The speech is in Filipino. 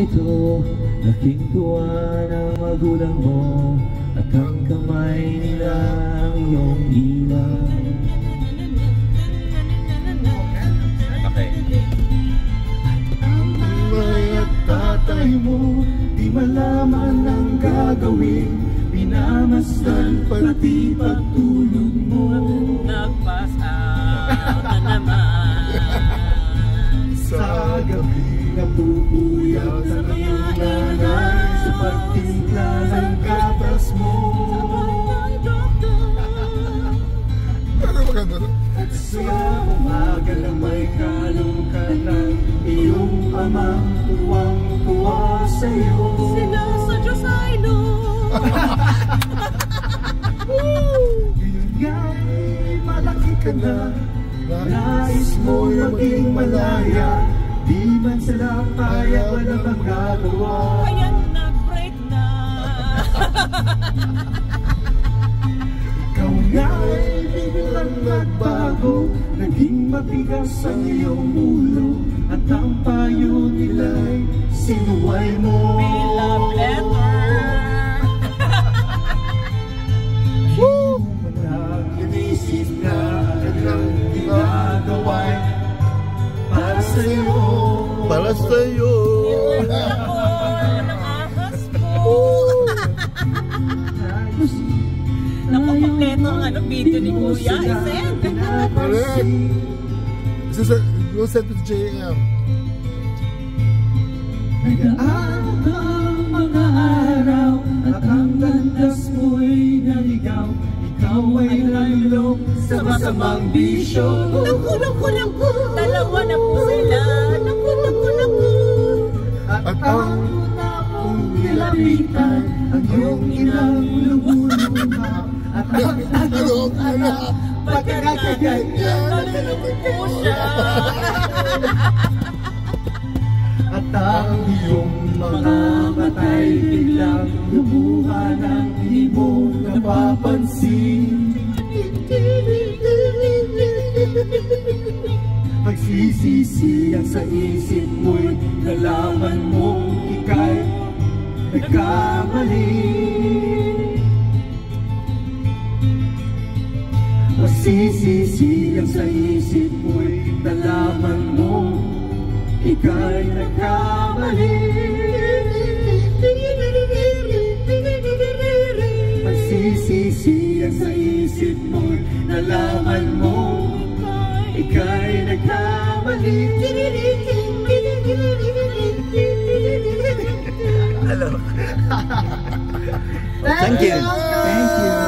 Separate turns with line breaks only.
ito, laking tuwa ng magulang mo, at ang kamay nila ang iyong ilang. Okay. Amay at tatay mo, di malaman ang gagawin, pinamasdan pati pagtulog mo.
Nagpas out na naman.
Sa gabi napupuyat sa iyong nanay, sa pagtimpla ng gatas mo.
Ano maganda?
At sa umaga na may kalong ka ng iyong amang tuwang-tuwa sa'yo.
Sila sa Diyos ay no.
Ngayon nga'y malaki ka na, nais mo maging malaya, di man sila kaya wala kang gagawa.
Kaya nag-break na.
Ikaw nga'y biglang nagbago, naging matigas ang iyong ulo, at ang payo nila'y sinuway mo.
We love letter.
Woo! Inisip na kanilang ginagawa'y para sa'yo.
Para sa'yo.
Ako ng ahas ko. Napakompleto ang video ni Kuya. I-send.
Correct. We'll send to JM.
Nag-aaraw ang mga araw, at ang landas mo'y naligaw. Ikaw ay nalulong sa masamang bisyo.
Naku. Dalawa na po sila. Naku.
At ang tapong nilapitan, ang iyong inang lumuluha. At ang tanong anak, pagkakaganyan,
nalulungkot po siya.
at ang iyong mga matay biglang lumuha ng di mo napapansin. Magsisisi ang sa isip mo'y nalaman mong ika'y nagkamali. Magsisisi ang sa isip mo'y nalaman mong ika'y nagkamali. Magsisisi ang sa isip mo'y nalaman mong ika'y nagkamali. Hello. Thank you. Thank you.